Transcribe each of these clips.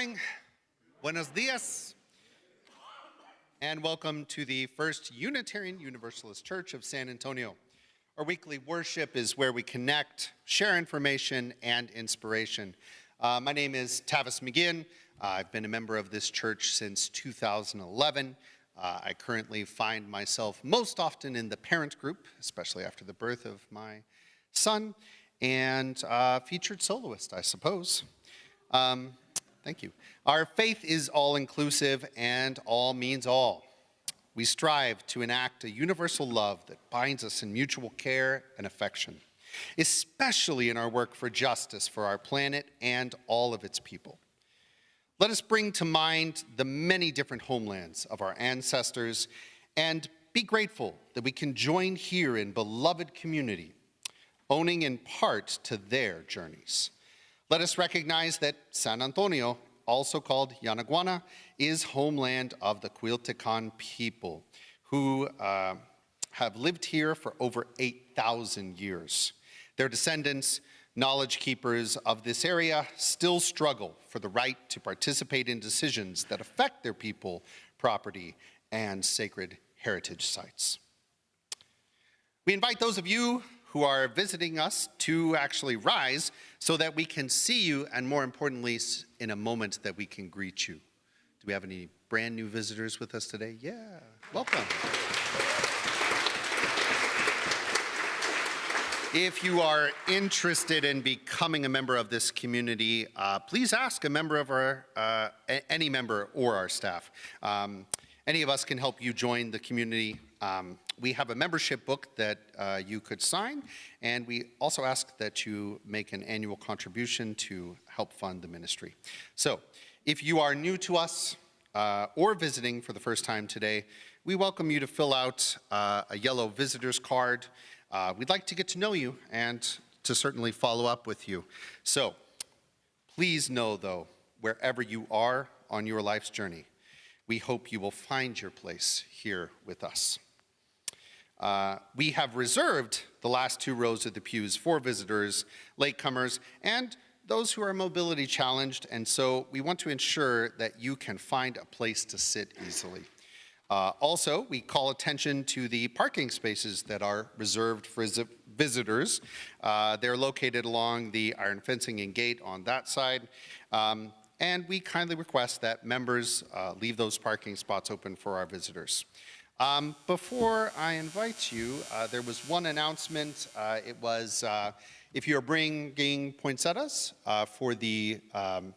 morning, buenos dias, and welcome to the First Unitarian Universalist Church of San Antonio. Our weekly worship is where we connect, share information, and inspiration. My name is Tavis McGinn. I've been a member of this church since 2011. I currently find myself most often in the parent group, especially after the birth of my son, and featured soloist, I suppose. Thank you. Our faith is all-inclusive, and all means all. We strive to enact a universal love that binds us in mutual care and affection, especially in our work for justice for our planet and all of its people. Let us bring to mind the many different homelands of our ancestors and be grateful that we can join here in beloved community, owning in part to their journeys. Let us recognize that San Antonio, also called Yanaguana, is homeland of the Cuiltecan people who have lived here for over 8,000 years. Their descendants, knowledge keepers of this area, still struggle for the right to participate in decisions that affect their people, property, and sacred heritage sites. We invite those of you who are visiting us to actually rise so that we can see you, and more importantly, in a moment that we can greet you. Do we have any brand new visitors with us today? Yeah, welcome. If you are interested in becoming a member of this community, please ask a member of our, any member or our staff. Any of us can help you join the community. We have a membership book that you could sign, and we also ask that you make an annual contribution to help fund the ministry. So, if you are new to us or visiting for the first time today, we welcome you to fill out a yellow visitor's card. We'd like to get to know you and to certainly follow up with you. So, please know, though, wherever you are on your life's journey, we hope you will find your place here with us. We have reserved the last 2 rows of the pews for visitors, latecomers, and those who are mobility challenged, and so we want to ensure that you can find a place to sit easily. Also, we call attention to the parking spaces that are reserved for visitors. They're located along the iron fencing and gate on that side. And we kindly request that members leave those parking spots open for our visitors. Before I invite you, there was one announcement. It was if you're bringing poinsettias for the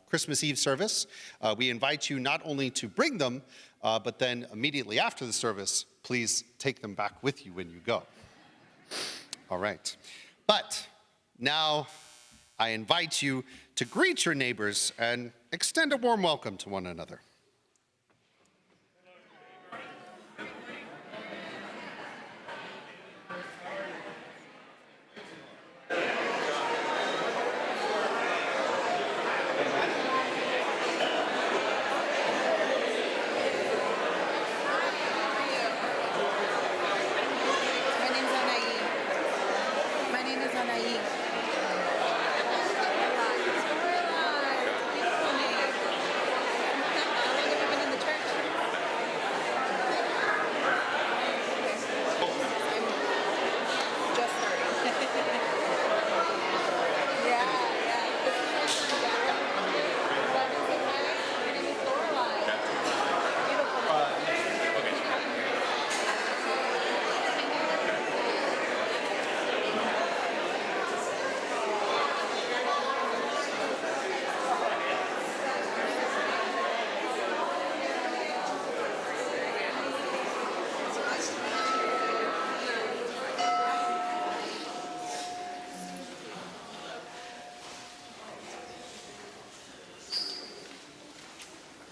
Christmas Eve service, we invite you not only to bring them, but then immediately after the service, please take them back with you when you go. All right. But now I invite you to greet your neighbors and extend a warm welcome to one another.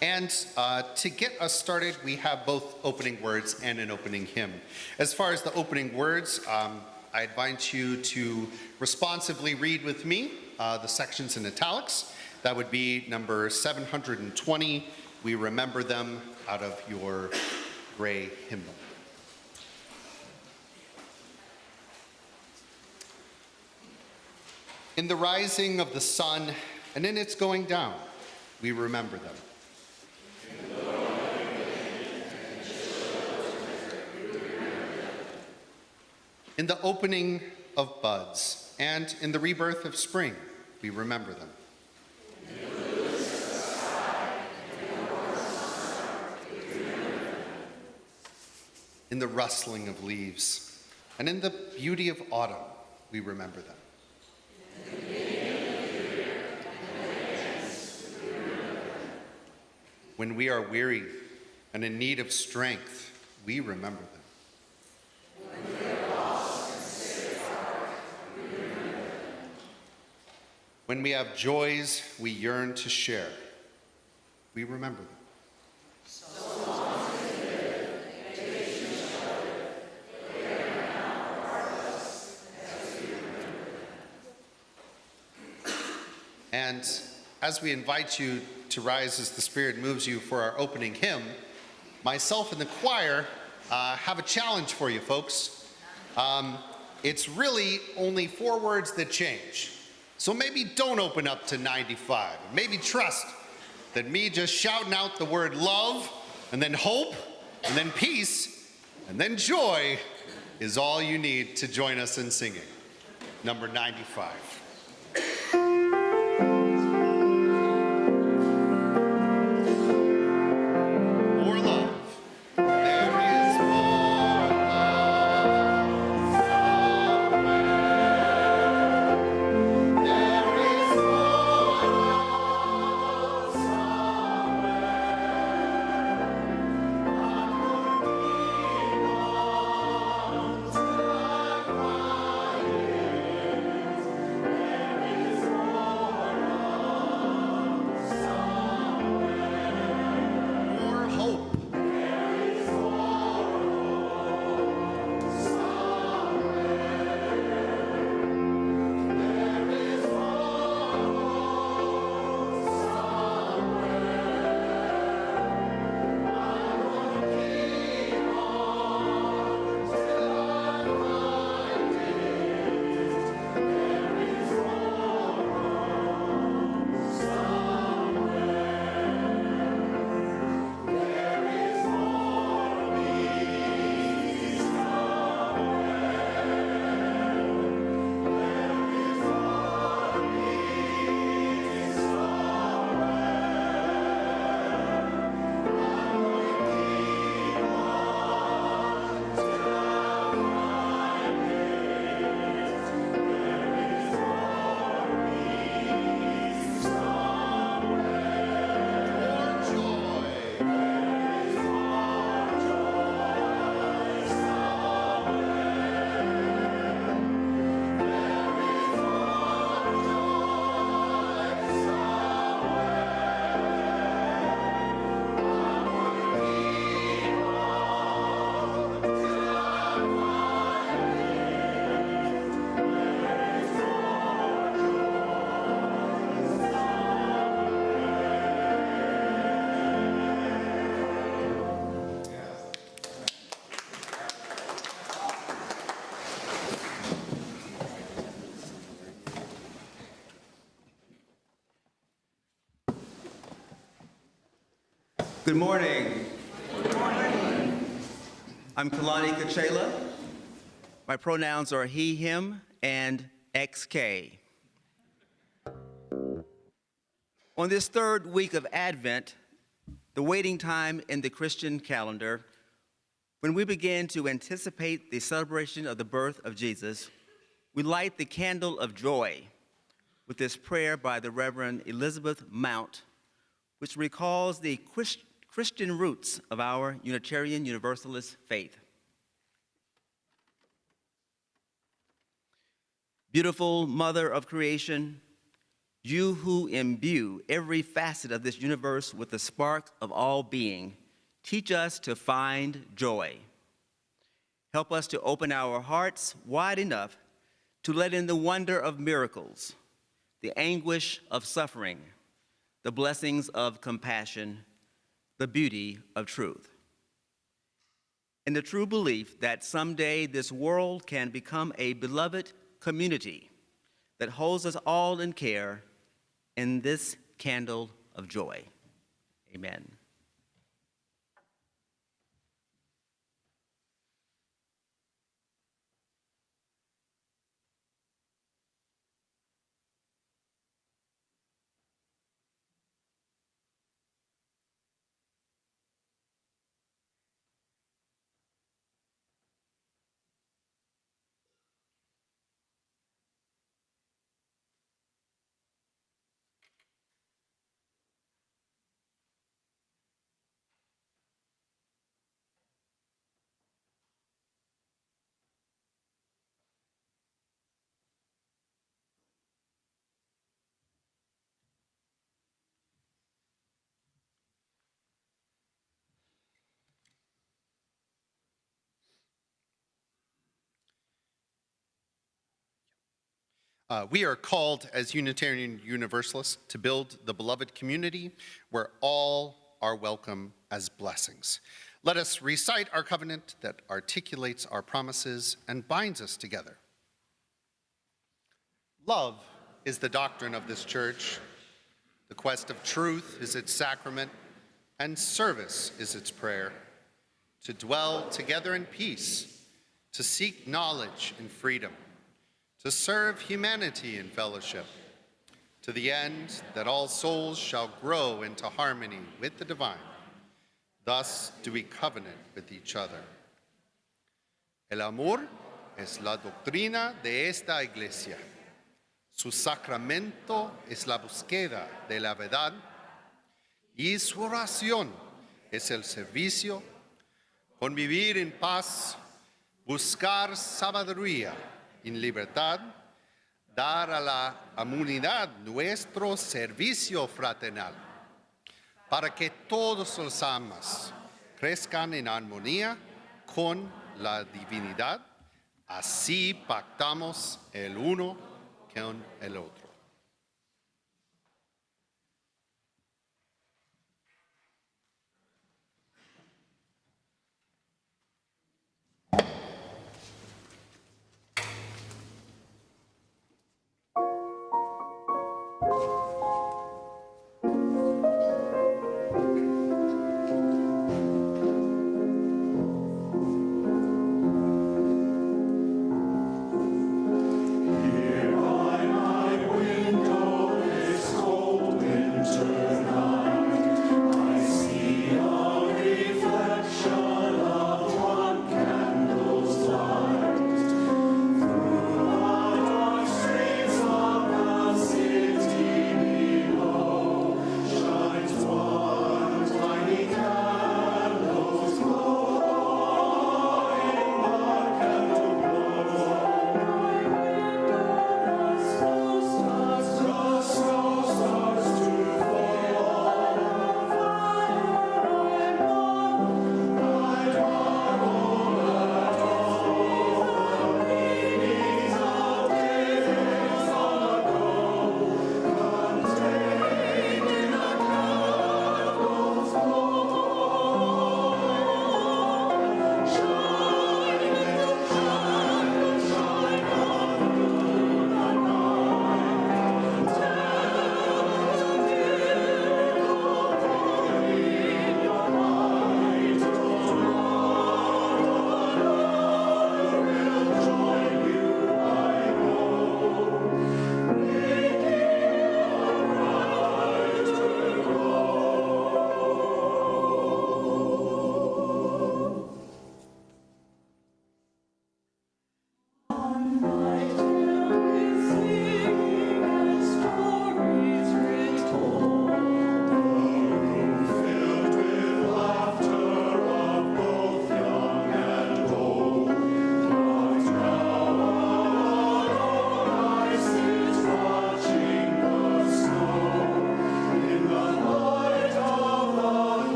And to get us started, we have both opening words and an opening hymn. As far as the opening words, I invite you to responsively read with me the sections in italics. That would be number 720. We remember them out of your gray hymnal. In the rising of the sun and in its going down, we remember them. In the opening of buds and in the rebirth of spring, we remember them. In the rustling of leaves and in the beauty of autumn, we remember them. When we are weary and in need of strength, we remember them. When we have joys we yearn to share, we remember them. And as we invite you to rise as the Spirit moves you for our opening hymn, myself and the choir have a challenge for you folks. It's really only 4 words that change. So maybe don't open up to 95. Maybe trust that me just shouting out the word love, and then hope, and then peace, and then joy is all you need to join us in singing. Number 95. Good morning. Good morning. I'm Xolani Kacela. My pronouns are he, him, and XK. On this 3rd week of Advent, the waiting time in the Christian calendar, when we begin to anticipate the celebration of the birth of Jesus, we light the candle of joy with this prayer by the Reverend Elizabeth Mount, which recalls the Christian roots of our Unitarian Universalist faith. Beautiful Mother of creation, you who imbue every facet of this universe with the spark of all being, teach us to find joy. Help us to open our hearts wide enough to let in the wonder of miracles, the anguish of suffering, the blessings of compassion, the beauty of truth. In the true belief that someday this world can become a beloved community that holds us all in care in this candle of joy. Amen. We are called as Unitarian Universalists to build the beloved community where all are welcome as blessings. Let us recite our covenant that articulates our promises and binds us together. Love is the doctrine of this church. The quest of truth is its sacrament, and service is its prayer. To dwell together in peace, to seek knowledge in freedom, to serve humanity in fellowship, to the end that all souls shall grow into harmony with the divine. Thus do we covenant with each other. El amor es la doctrina de esta iglesia. Su sacramento es la búsqueda de la verdad y su oración es el servicio, convivir en paz, buscar sabiduría en libertad, dar a la humanidad nuestro servicio fraternal, para que todos los almas crezcan en armonía con la divinidad, así pactamos el uno con el otro. Here I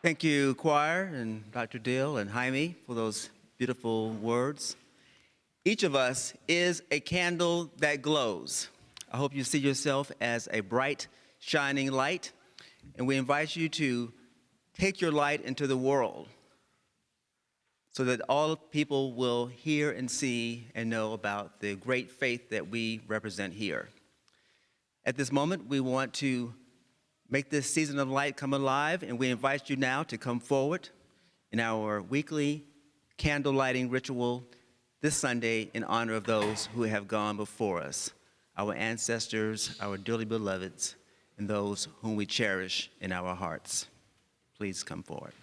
Thank you, choir, and Dr. Dill and Jaime for those beautiful words. Each of us is a candle that glows. I hope you see yourself as a bright, shining light, and we invite you to take your light into the world so that all people will hear and see and know about the great faith that we represent here. At this moment, we want to make this season of light come alive, and we invite you now to come forward in our weekly candle lighting ritual this Sunday in honor of those who have gone before us, our ancestors, our dearly beloveds, and those whom we cherish in our hearts. Please come forward.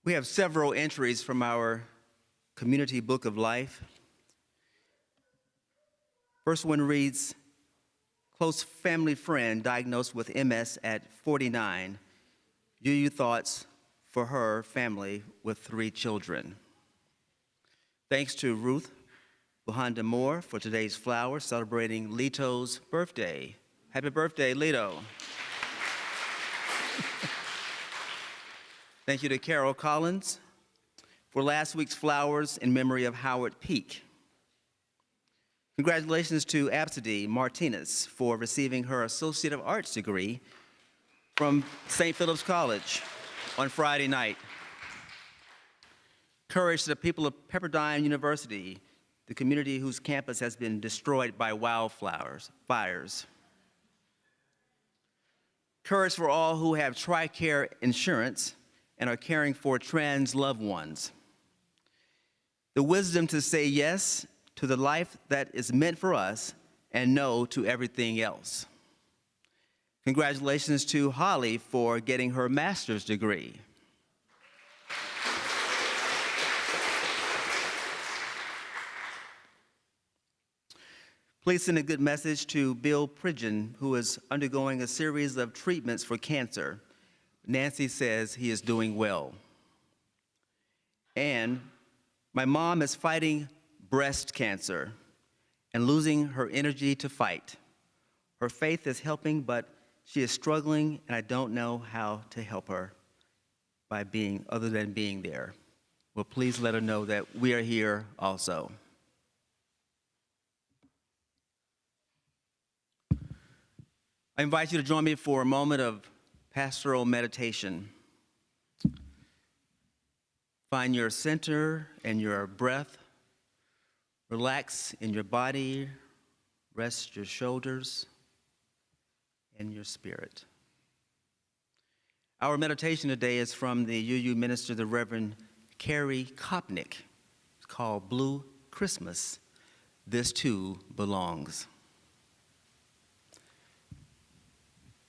We have several entries from our community book of life. First one reads, close family friend diagnosed with MS at 49. UU thoughts for her family with 3 children. Thanks to Ruth Buhanda Moore for today's flowers celebrating Lito's birthday. Happy birthday, Lito. Thank you to Carol Collins for last week's flowers in memory of Howard Peak. Congratulations to Absidy Martinez for receiving her Associate of Arts degree from St. Philip's College on Friday night. Courage to the people of Pepperdine University, the community whose campus has been destroyed by fires. Courage for all who have TRICARE insurance and are caring for trans loved ones. The wisdom to say yes to the life that is meant for us and no to everything else. Congratulations to Holly for getting her master's degree. Please send a good message to Bill Pridgeon, who is undergoing a series of treatments for cancer. Nancy says he is doing well. And my mom is fighting breast cancer and losing her energy to fight. Her faith is helping, but she is struggling, and I don't know how to help her by being other than being there. Well, please let her know that we are here also. I invite you to join me for a moment of pastoral meditation. Find your center and your breath. Relax in your body. Rest your shoulders and your spirit. Our meditation today is from the UU minister, the Reverend Carrie Kopnick. It's called Blue Christmas. This too belongs.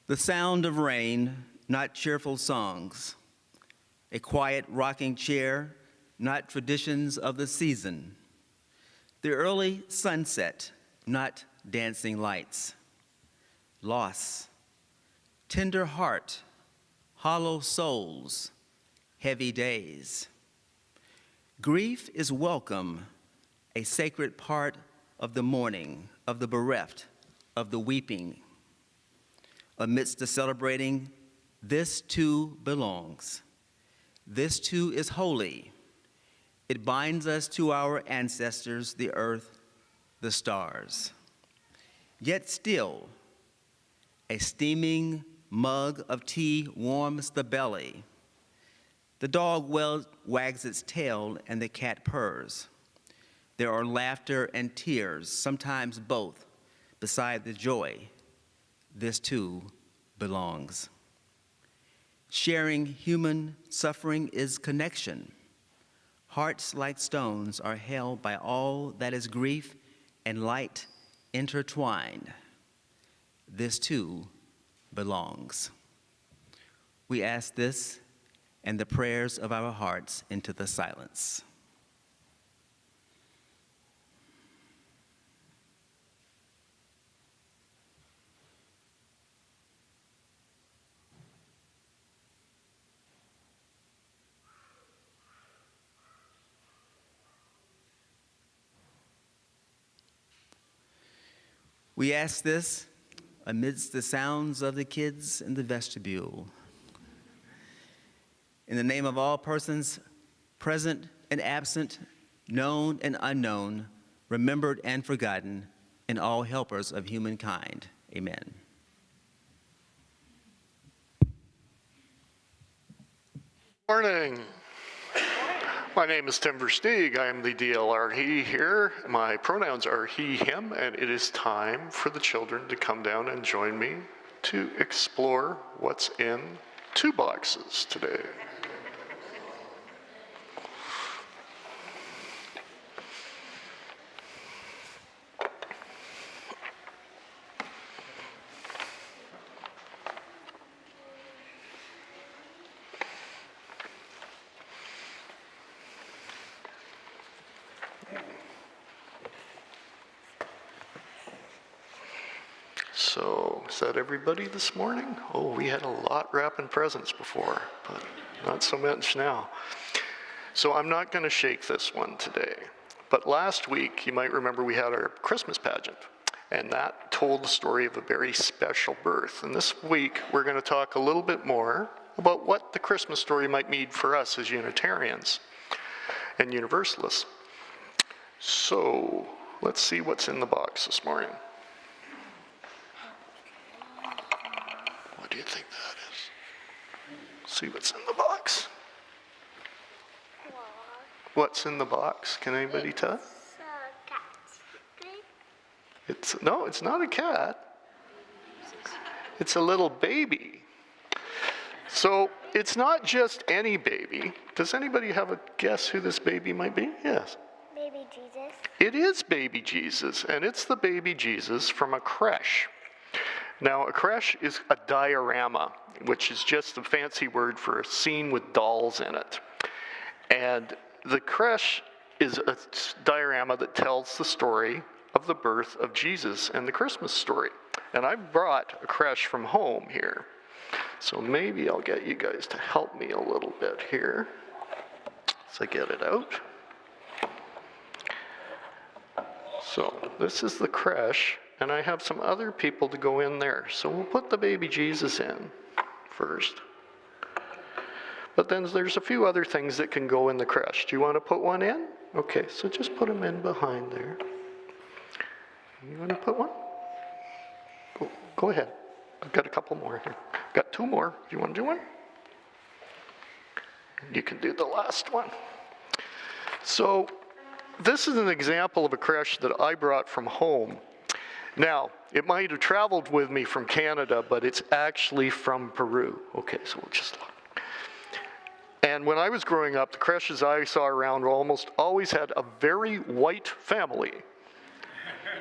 The sound of rain, not cheerful songs. A quiet rocking chair, not traditions of the season. The early sunset, not dancing lights. Loss, tender heart, hollow souls, heavy days. Grief is welcome, a sacred part of the mourning, of the bereft, of the weeping. Amidst the celebrating, this too belongs. This too is holy. It binds us to our ancestors, the earth, the stars. Yet still, a steaming mug of tea warms the belly. The dog wags its tail and the cat purrs. There are laughter and tears, sometimes both, beside the joy. This too belongs. Sharing human suffering is connection. Hearts like stones are held by all that is grief and light intertwined. This too belongs. We ask this and the prayers of our hearts into the silence. We ask this amidst the sounds of the kids in the vestibule. In the name of all persons present and absent, known and unknown, remembered and forgotten, and all helpers of humankind. Amen. Morning. My name is Tim Versteeg. I am the DLRE here. My pronouns are he, him, and it is time for the children to come down and join me to explore what's in 2 boxes today. Is that everybody this morning? Oh, we had a lot wrapping presents before, but not so much now. So I'm not going to shake this one today. But last week, you might remember we had our Christmas pageant, and that told the story of a very special birth. And this week, we're going to talk a little bit more about what the Christmas story might mean for us as Unitarians and Universalists. So let's see what's in the box this morning. What do you think that is? See what's in the box. What's in the box? Can anybody tell? No, it's not a cat. It's a little baby. So it's not just any baby. Does anybody have a guess who this baby might be? Yes. Baby Jesus. It is baby Jesus, and it's the baby Jesus from a creche. Now, a creche is a diorama, which is just a fancy word for a scene with dolls in it. And the creche is a diorama that tells the story of the birth of Jesus and the Christmas story. And I brought a creche from home here. So maybe I'll get you guys to help me a little bit here as I get it out. So this is the creche, and I have some other people to go in there. So we'll put the baby Jesus in first. But then there's a few other things that can go in the creche. Do you want to put one in? Okay, so just put them in behind there. You want to put one? Go ahead. I've got a couple more here. I've got two more. Do you want to do one? You can do the last one. So this is an example of a creche that I brought from home. Now, it might have traveled with me from Canada, but it's actually from Peru. Okay, so we'll just look. And when I was growing up, the creches I saw around almost always had a very white family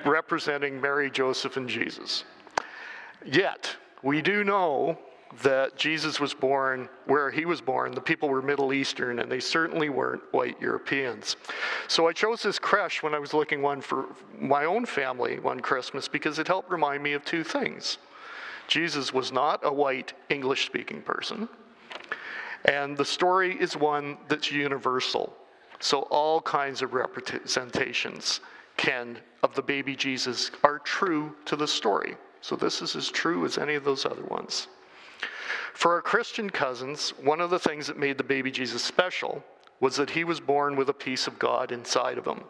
representing Mary, Joseph, and Jesus. Yet, we do know that Jesus was born where he was born. The people were Middle Eastern, and they certainly weren't white Europeans. So I chose this creche when I was looking one for my own family one Christmas because it helped remind me of two things. Jesus was not a white English-speaking person, and the story is one that's universal. So all kinds of representations of the baby Jesus are true to the story. So this is as true as any of those other ones. For our Christian cousins, one of the things that made the baby Jesus special was that he was born with a piece of God inside of him.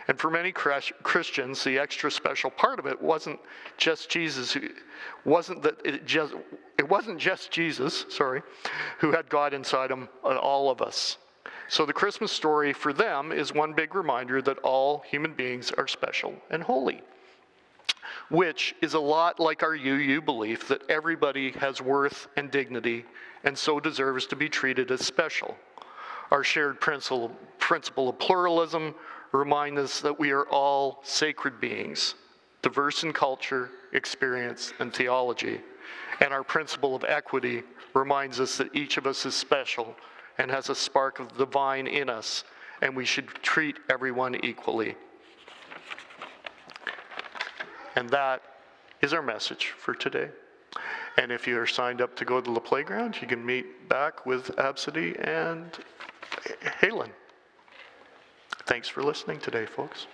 And for many Christians, the extra special part of it wasn't just Jesus. It wasn't just Jesus, who had God inside him, all of us. So the Christmas story for them is one big reminder that all human beings are special and holy, which is a lot like our UU belief that everybody has worth and dignity and so deserves to be treated as special. Our shared principle of pluralism reminds us that we are all sacred beings, diverse in culture, experience, and theology. And our principle of equity reminds us that each of us is special and has a spark of the divine in us, and we should treat everyone equally. And that is our message for today. And if you are signed up to go to the playground, you can meet back with Absidy and Halen. Thanks for listening today, folks.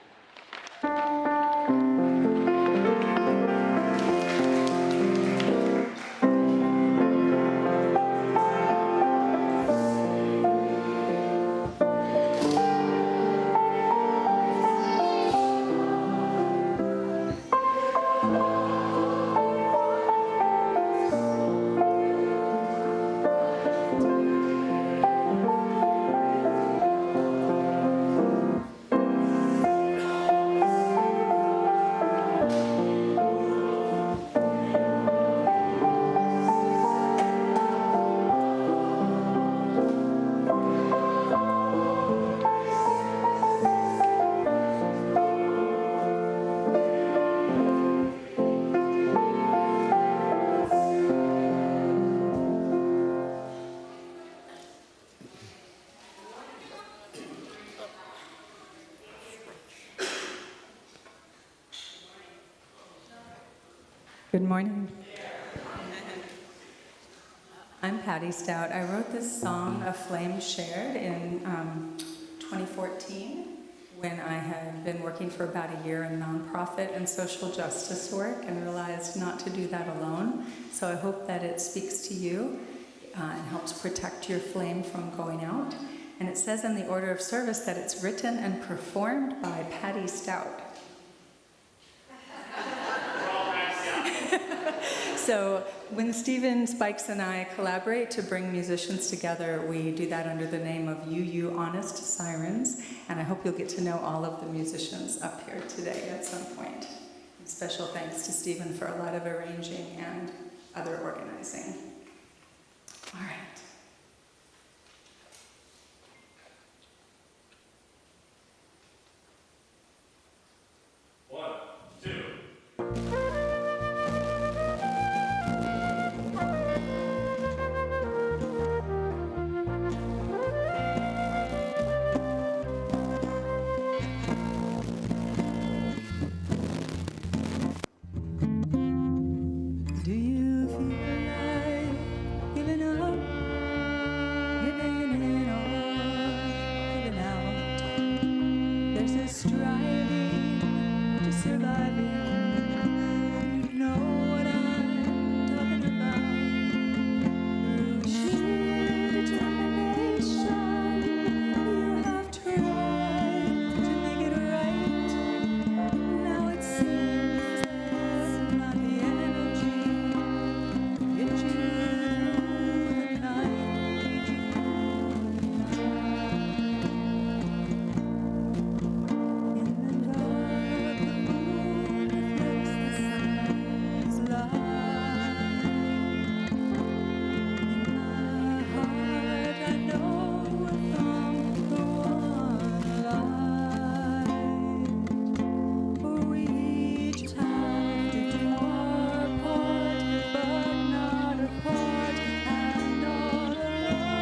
Good morning. I'm Patty Stout. I wrote this song, A Flame Shared, in 2014 when I had been working for about a year in nonprofit and social justice work and realized not to do that alone. So I hope that it speaks to you and helps protect your flame from going out. And it says in the order of service that it's written and performed by Patty Stout. So when Stephen, Spikes, and I collaborate to bring musicians together, we do that under the name of UU Honest Sirens, and I hope you'll get to know all of the musicians up here today at some point. And special thanks to Stephen for a lot of arranging and other organizing. All right. One, two. Do you feel like giving up, giving in or giving out? There's a striving to surviving. You know what I'm talking about. Through sheer determination, you have tried to make it right. Now it seems there's not the energy. Get you through the night. In the dark, the moon reflects the sun's light. In my heart, I know we're from the one light. We each have to do our part, but not apart and all alone.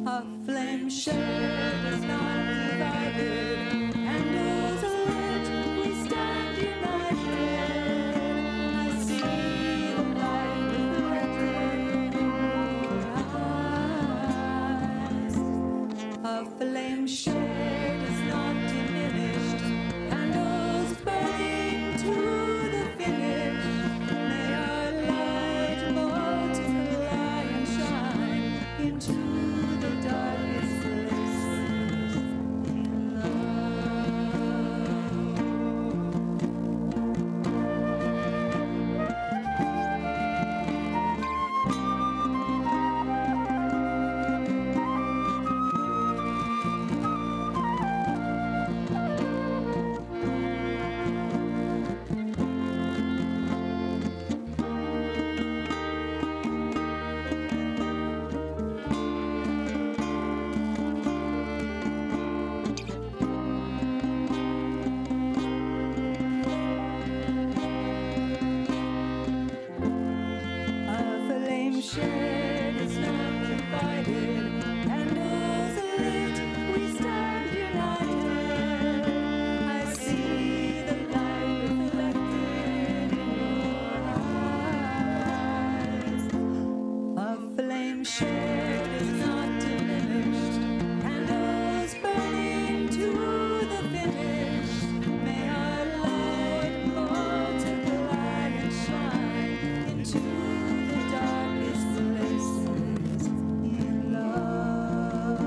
A flame shared is not divided, candles lit, we stand united. I see the light reflected in your eyes. A flame shared is not diminished, candles burning to the finish. May our light multiply and shine into the darkest places in love. A flame shared is not divided, candles lit, we stand united. I see the light reflected in your eyes. A flame shared is not diminished, candles burning to the finish. May our light multiply and shine into the darkest places in love.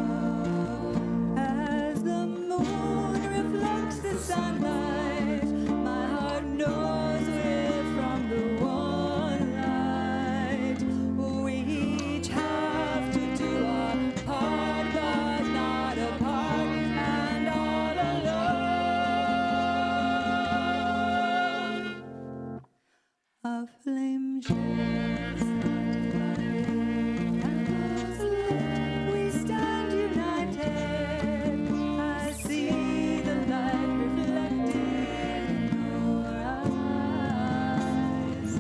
As the moon reflects the sunlight, my heart knows we're from the one light. We each have to do our part, but not apart and all alone. A flame shares candles lit, we stand united. I see the light reflected in your eyes.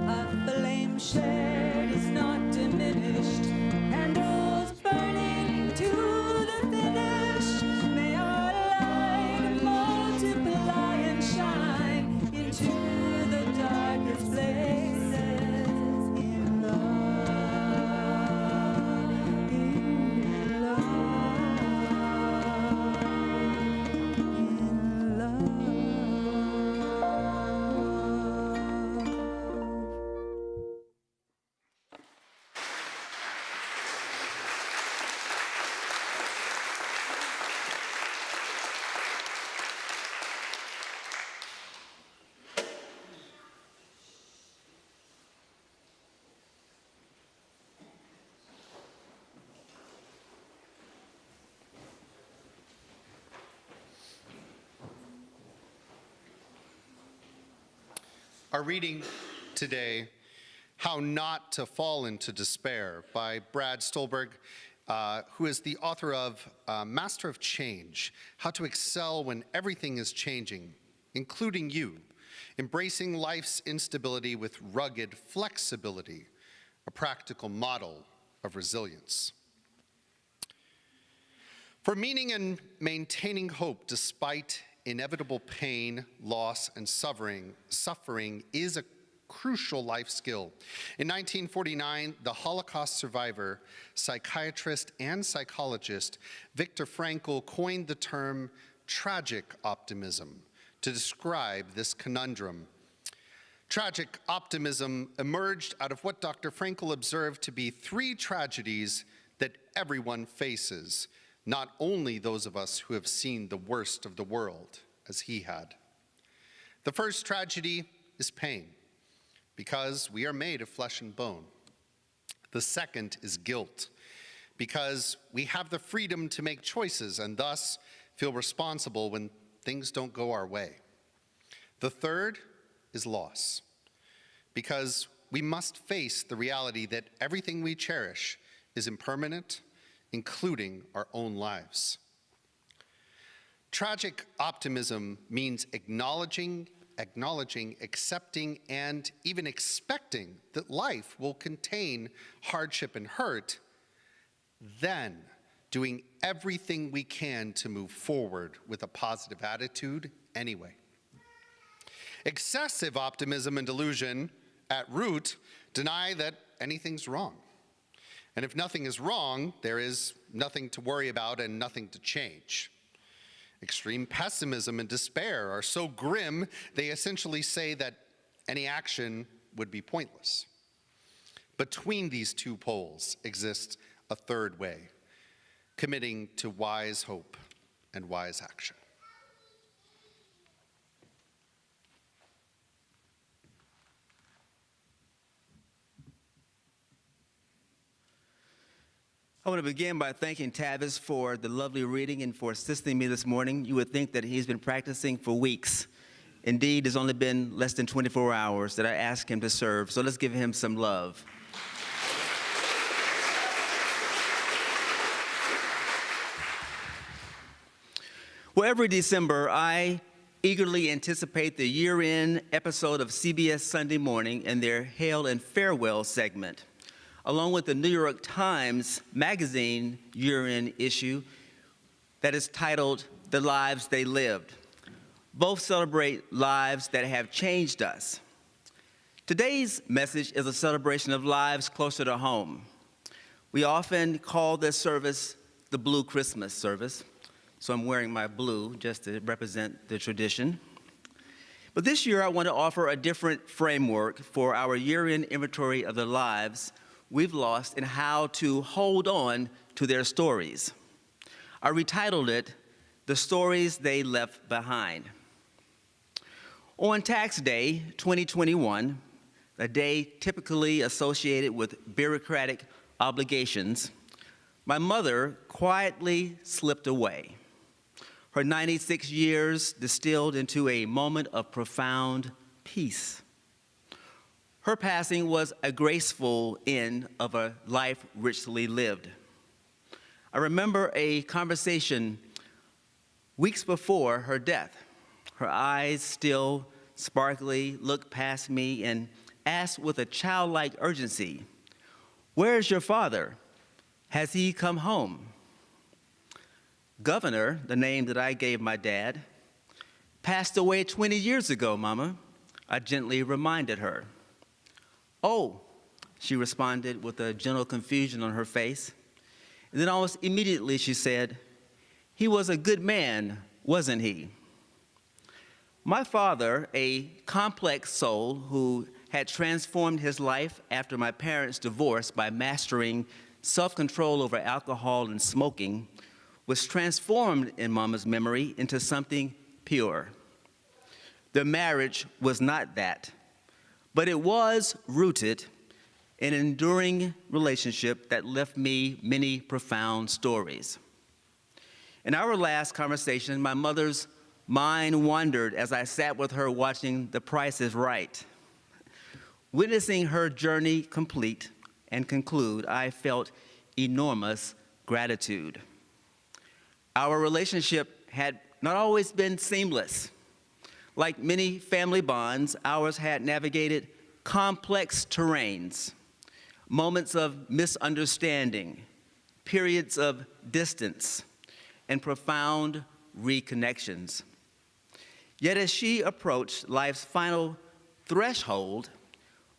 A flame shared is not diminished, candles burning to the finish. May our light multiply and shine into the darkest places Our reading today, How Not to Fall into Despair, by Brad Stolberg, who is the author of Master of Change, How to Excel When Everything is Changing, including You, Embracing Life's Instability with Rugged Flexibility, a practical model of resilience. For meaning and maintaining hope despite inevitable pain, loss, and suffering is a crucial life skill. In 1949, the Holocaust survivor, psychiatrist, and psychologist Viktor Frankl coined the term tragic optimism to describe this conundrum. Tragic optimism emerged out of what Dr. Frankl observed to be three tragedies that everyone faces, not only those of us who have seen the worst of the world, as he had. The first tragedy is pain, because we are made of flesh and bone. The second is guilt, because we have the freedom to make choices and thus feel responsible when things don't go our way. The third is loss, because we must face the reality that everything we cherish is impermanent, including our own lives. Tragic optimism means acknowledging, accepting, and even expecting that life will contain hardship and hurt, then doing everything we can to move forward with a positive attitude anyway. Excessive optimism and delusion at root deny that anything's wrong. And if nothing is wrong, there is nothing to worry about and nothing to change. Extreme pessimism and despair are so grim, they essentially say that any action would be pointless. Between these two poles exists a third way, committing to wise hope and wise action. I want to begin by thanking Tavis for the lovely reading and for assisting me this morning. You would think that he's been practicing for weeks. Indeed, it's only been less than 24 hours that I asked him to serve, so let's give him some love. Well, every December, I eagerly anticipate the year-end episode of CBS Sunday Morning and their Hail and Farewell segment, along with the New York Times Magazine year-end issue that is titled The Lives They Lived. Both celebrate lives that have changed us. Today's message is a celebration of lives closer to home. We often call this service the Blue Christmas service, so I'm wearing my blue just to represent the tradition. But this year I want to offer a different framework for our year-end inventory of the lives we've lost and how to hold on to their stories. I retitled it, The Stories They Left Behind. On Tax Day 2021, a day typically associated with bureaucratic obligations, my mother quietly slipped away. Her 96 years distilled into a moment of profound peace. Her passing was a graceful end of a life richly lived. I remember a conversation weeks before her death. Her eyes still sparkly, looked past me and asked with a childlike urgency, "Where's your father? Has he come home?" Governor, the name that I gave my dad, passed away 20 years ago, Mama, I gently reminded her. "Oh," she responded with a gentle confusion on her face. And then almost immediately she said, "He was a good man, wasn't he?" My father, a complex soul who had transformed his life after my parents' divorce by mastering self-control over alcohol and smoking, was transformed in Mama's memory into something pure. Their marriage was not that, but it was rooted in an enduring relationship that left me many profound stories. In our last conversation, my mother's mind wandered as I sat with her watching The Price is Right. Witnessing her journey complete and conclude, I felt enormous gratitude. Our relationship had not always been seamless. Like many family bonds, ours had navigated complex terrains, moments of misunderstanding, periods of distance, and profound reconnections. Yet as she approached life's final threshold,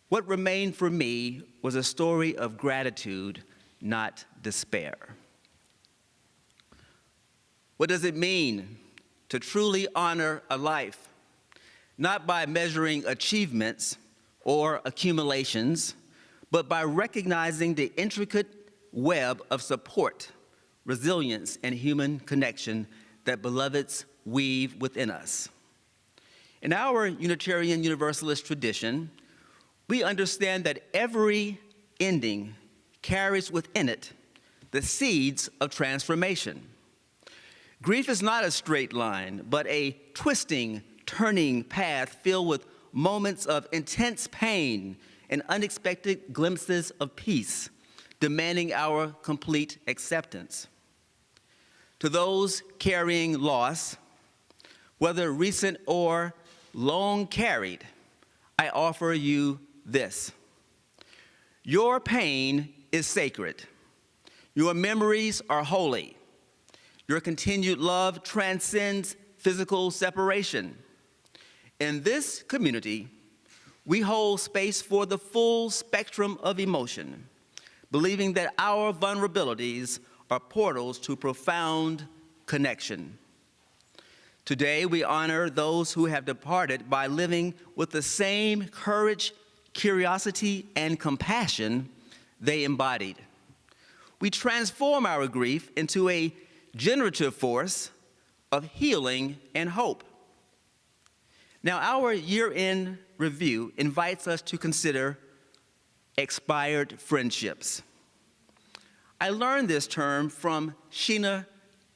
what remained for me was a story of gratitude, not despair. What does it mean to truly honor a life? Not by measuring achievements or accumulations, but by recognizing the intricate web of support, resilience, and human connection that beloveds weave within us. In our Unitarian Universalist tradition, we understand that every ending carries within it the seeds of transformation. Grief is not a straight line, but a twisting, turning path filled with moments of intense pain and unexpected glimpses of peace, demanding our complete acceptance. To those carrying loss, whether recent or long carried, I offer you this. Your pain is sacred. Your memories are holy. Your continued love transcends physical separation. In this community, we hold space for the full spectrum of emotion, believing that our vulnerabilities are portals to profound connection. Today, we honor those who have departed by living with the same courage, curiosity, and compassion they embodied. We transform our grief into a generative force of healing and hope. Now, our year-end review invites us to consider expired friendships. I learned this term from Sheena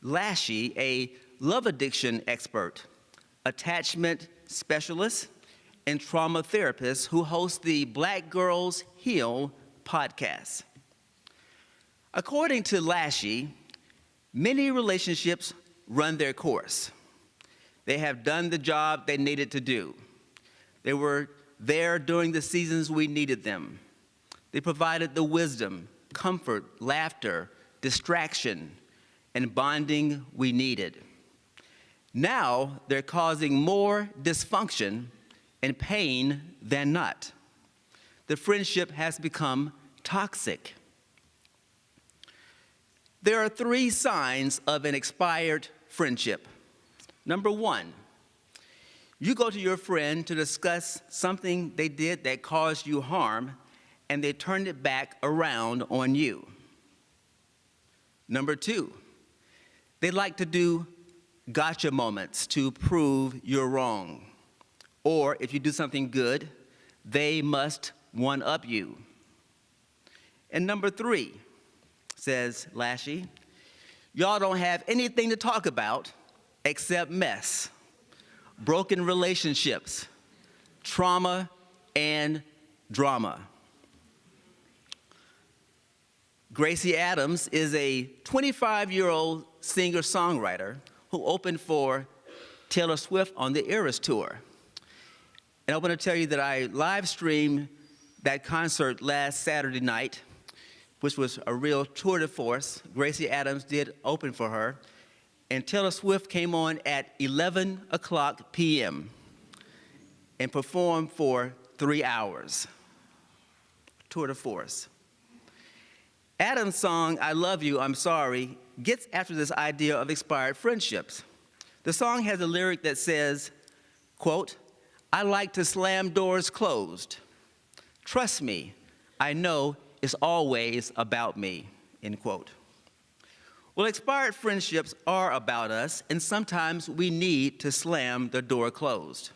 Lashy, a love addiction expert, attachment specialist, and trauma therapist who hosts the Black Girls Heal podcast. According to Lashy, many relationships run their course. They have done the job they needed to do. They were there during the seasons we needed them. They provided the wisdom, comfort, laughter, distraction, and bonding we needed. Now they're causing more dysfunction and pain than not. The friendship has become toxic. There are 3 signs of an expired friendship. Number 1, you go to your friend to discuss something they did that caused you harm, and they turned it back around on you. Number 2, they like to do gotcha moments to prove you're wrong. Or if you do something good, they must one-up you. And number 3, says Lashy, y'all don't have anything to talk about except mess, broken relationships, trauma, and drama. Gracie Adams is a 25-year-old singer-songwriter who opened for Taylor Swift on the Eras Tour. And I want to tell you that I live streamed that concert last Saturday night, which was a real tour de force. Gracie Adams did open for her. And Taylor Swift came on at 11 o'clock p.m. and performed for 3 hours. Tour de force. Adam's song, I Love You, I'm Sorry, gets after this idea of expired friendships. The song has a lyric that says, quote, I like to slam doors closed. Trust me, I know it's always about me, end quote. Well, expired friendships are about us, and sometimes we need to slam the door closed.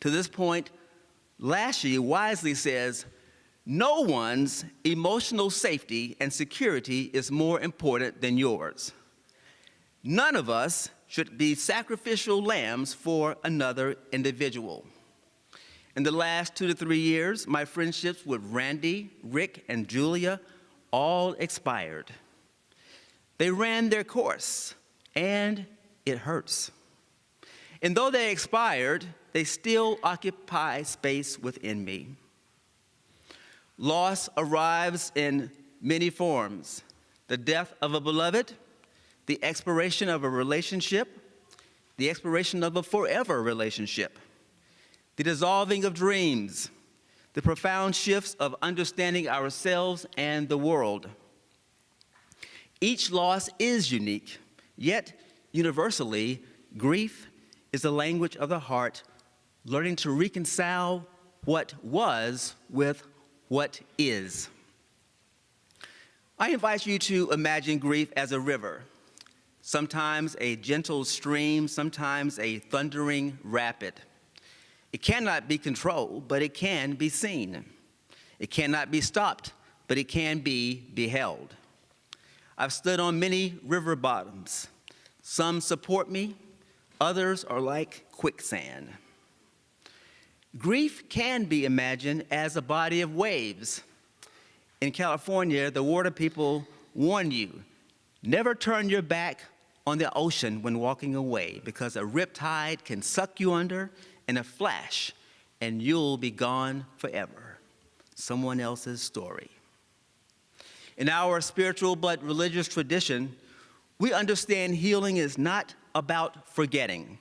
To this point, Lashy wisely says, no one's emotional safety and security is more important than yours. None of us should be sacrificial lambs for another individual. In the last 2 to 3 years, my friendships with Randy, Rick, and Julia all expired. They ran their course, and it hurts. And though they expired, they still occupy space within me. Loss arrives in many forms: the death of a beloved, the expiration of a relationship, the expiration of a forever relationship, the dissolving of dreams, the profound shifts of understanding ourselves and the world. Each loss is unique, yet universally, grief is the language of the heart, learning to reconcile what was with what is. I invite you to imagine grief as a river, sometimes a gentle stream, sometimes a thundering rapid. It cannot be controlled, but it can be seen. It cannot be stopped, but it can be beheld. I've stood on many river bottoms. Some support me, others are like quicksand. Grief can be imagined as a body of waves. In California, the water people warn you, never turn your back on the ocean when walking away, because a riptide can suck you under in a flash, and you'll be gone forever. Someone else's story. In our spiritual but religious tradition, we understand healing is not about forgetting,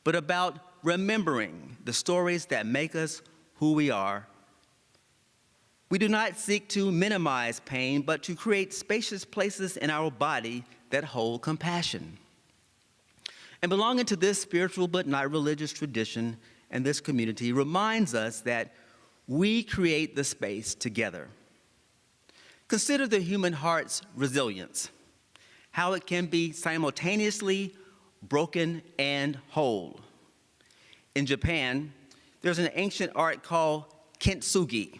but about remembering the stories that make us who we are. We do not seek to minimize pain, but to create spacious places in our body that hold compassion. And belonging to this spiritual but not religious tradition and this community reminds us that we create the space together. Consider the human heart's resilience, how it can be simultaneously broken and whole. In Japan, there's an ancient art called kintsugi,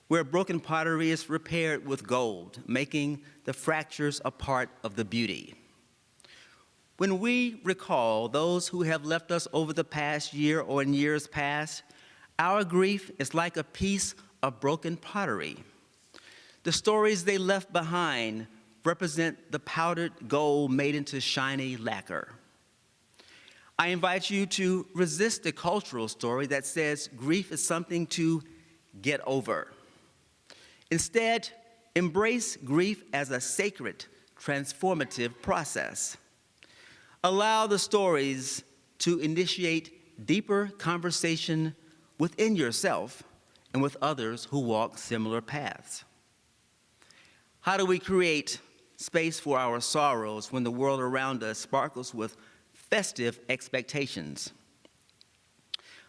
where broken pottery is repaired with gold, making the fractures a part of the beauty. When we recall those who have left us over the past year or in years past, our grief is like a piece of broken pottery. The stories they left behind represent the powdered gold made into shiny lacquer. I invite you to resist the cultural story that says grief is something to get over. Instead, embrace grief as a sacred, transformative process. Allow the stories to initiate deeper conversation within yourself and with others who walk similar paths. How do we create space for our sorrows when the world around us sparkles with festive expectations?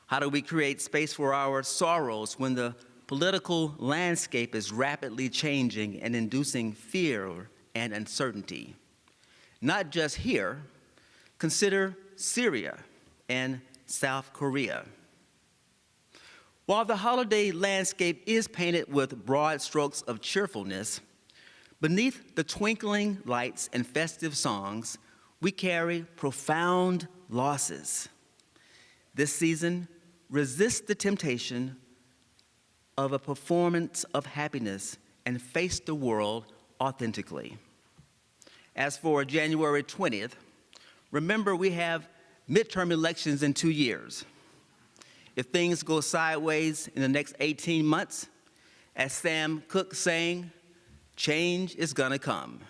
How do we create space for our sorrows when the political landscape is rapidly changing and inducing fear and uncertainty? Not just here, consider Syria and South Korea. While the holiday landscape is painted with broad strokes of cheerfulness, beneath the twinkling lights and festive songs, we carry profound losses. This season, resist the temptation of a performance of happiness and face the world authentically. As for January 20th, remember we have midterm elections in 2 years. If things go sideways in the next 18 months, as Sam Cooke sang, change is gonna come.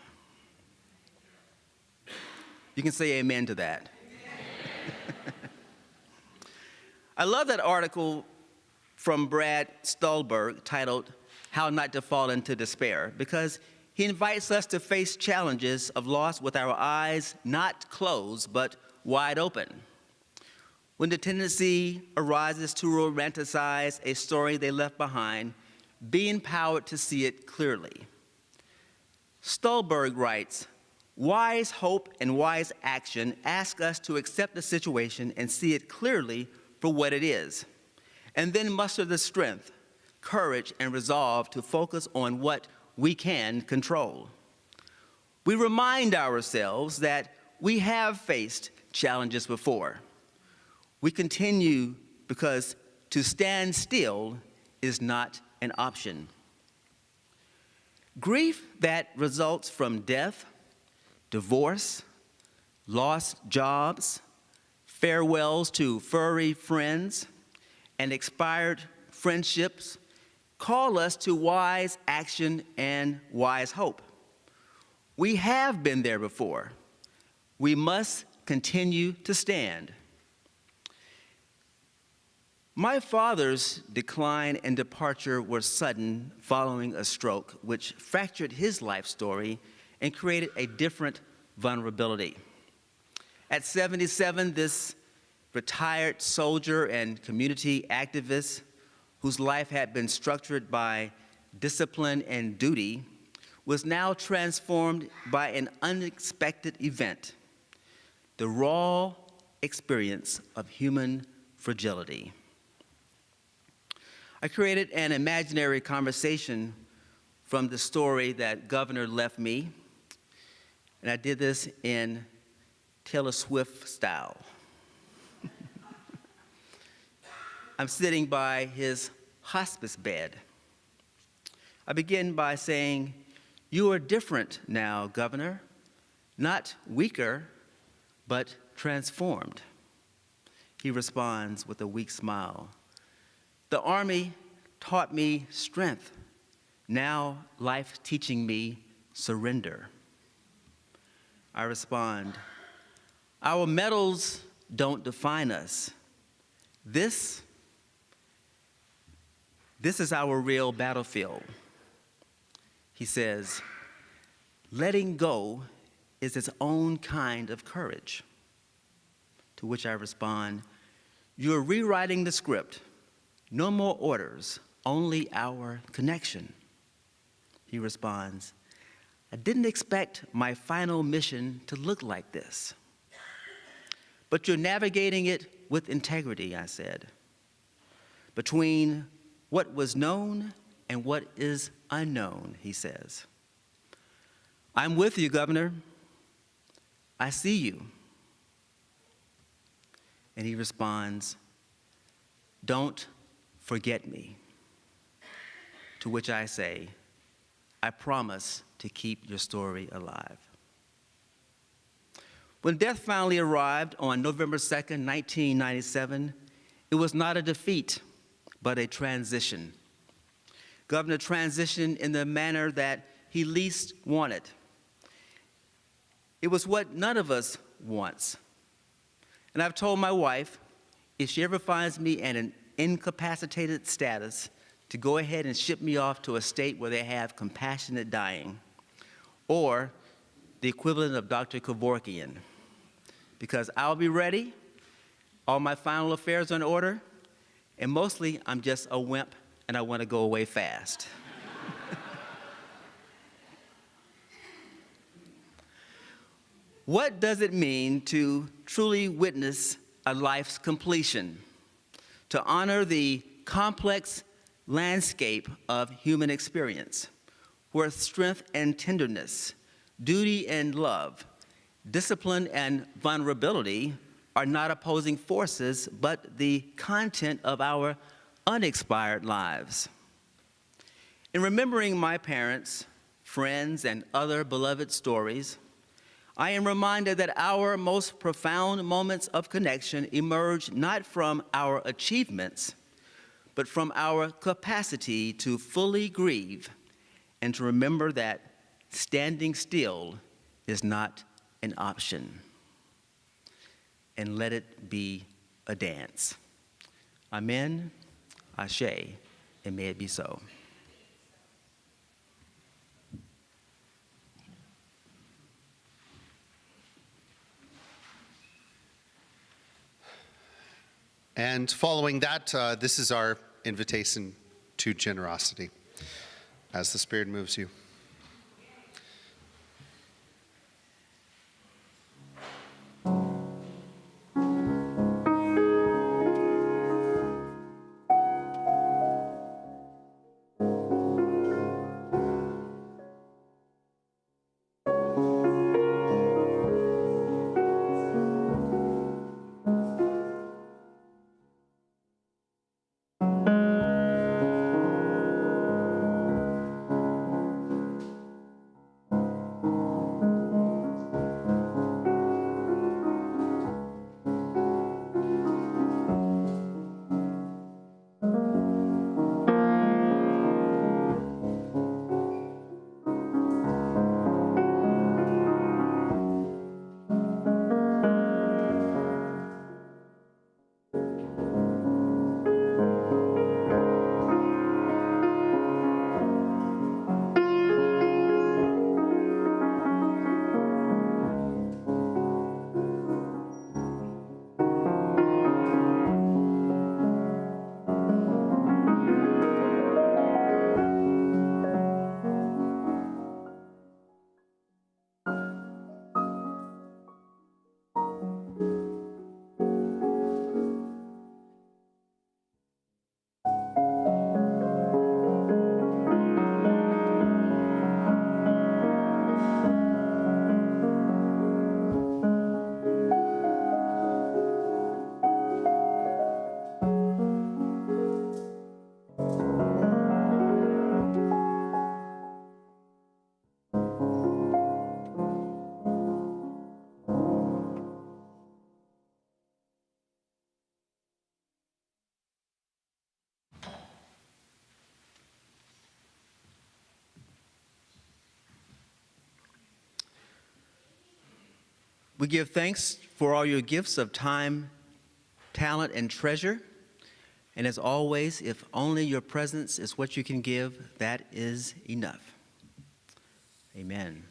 You can say amen to that. I love that article from Brad Stulberg titled, How Not to Fall into Despair, because he invites us to face challenges of loss with our eyes not closed, but wide open. When the tendency arises to romanticize a story they left behind, be empowered to see it clearly. Stulberg writes, wise hope and wise action ask us to accept the situation and see it clearly for what it is, and then muster the strength, courage, and resolve to focus on what we can control. We remind ourselves that we have faced challenges before. We continue because to stand still is not an option. Grief that results from death, divorce, lost jobs, farewells to furry friends, and expired friendships call us to wise action and wise hope. We have been there before. We must continue to stand. My father's decline and departure were sudden following a stroke, which fractured his life story and created a different vulnerability. At 77, this retired soldier and community activist, whose life had been structured by discipline and duty, was now transformed by an unexpected event, the raw experience of human fragility. I created an imaginary conversation from the story that Governor left me, and I did this in Taylor Swift style. I'm sitting by his hospice bed. I begin by saying, "You are different now, Governor, not weaker, but transformed." He responds with a weak smile. "The Army taught me strength. Now life's teaching me surrender." I respond, "Our medals don't define us. This is our real battlefield." He says, "Letting go is its own kind of courage." To which I respond, "You're rewriting the script. No more orders, only our connection." He responds, "I didn't expect my final mission to look like this." "But you're navigating it with integrity," I said. "Between what was known and what is unknown," he says. "I'm with you, Governor. I see you." And he responds, "Don't forget me." To which I say, "I promise to keep your story alive." When death finally arrived on November 2nd, 1997, it was not a defeat, but a transition. Governor transitioned in the manner that he least wanted. It was what none of us wants. And I've told my wife, if she ever finds me in an incapacitated status, to go ahead and ship me off to a state where they have compassionate dying, or the equivalent of Dr. Kevorkian, because I'll be ready, all my final affairs are in order, and mostly I'm just a wimp and I want to go away fast. What does it mean to truly witness a life's completion? To honor the complex landscape of human experience, where strength and tenderness, duty and love, discipline and vulnerability are not opposing forces, but the content of our unexpired lives. In remembering my parents, friends, and other beloved stories, I am reminded that our most profound moments of connection emerge not from our achievements, but from our capacity to fully grieve and to remember that standing still is not an option. And let it be a dance. Amen, Ashe, and may it be so. And following that, this is our invitation to generosity as the Spirit moves you. We give thanks for all your gifts of time, talent, and treasure. And as always, if only your presence is what you can give, that is enough. Amen.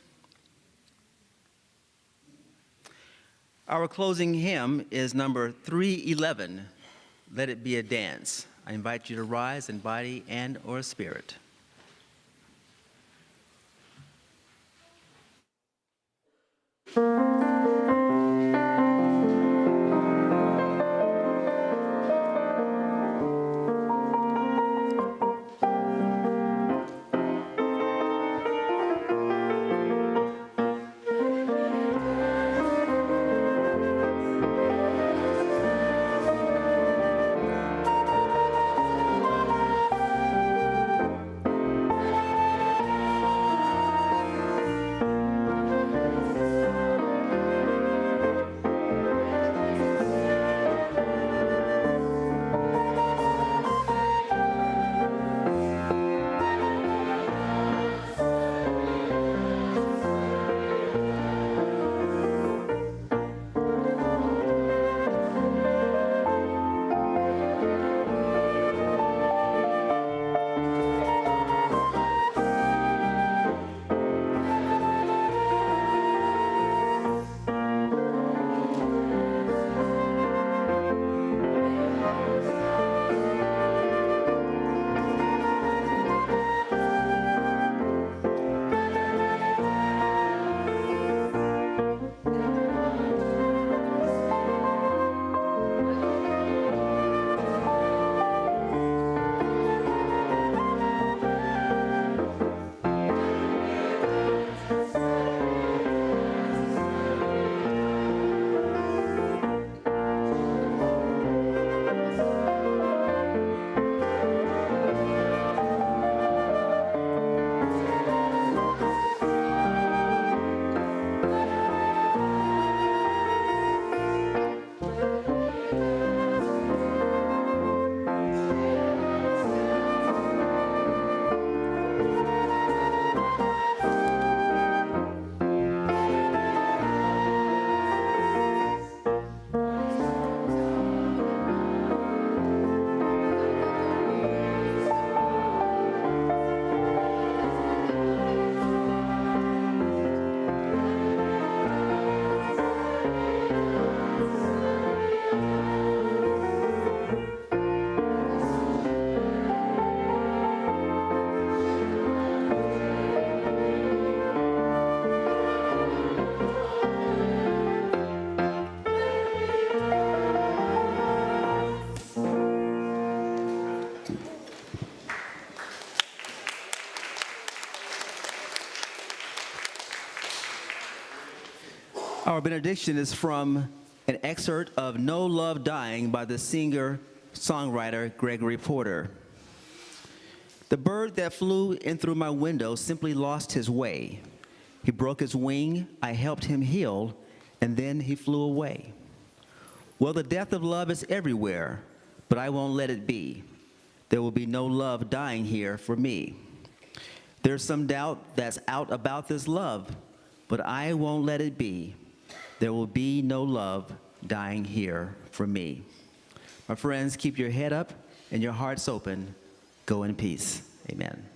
Our closing hymn is number 311, Let It Be a Dance. I invite you to rise in body and or spirit. Our benediction is from an excerpt of No Love Dying by the singer-songwriter Gregory Porter. The bird that flew in through my window simply lost his way. He broke his wing, I helped him heal, and then he flew away. Well, the death of love is everywhere, but I won't let it be. There will be no love dying here for me. There's some doubt that's out about this love, but I won't let it be. There will be no love dying here for me. My friends, keep your head up and your hearts open. Go in peace. Amen.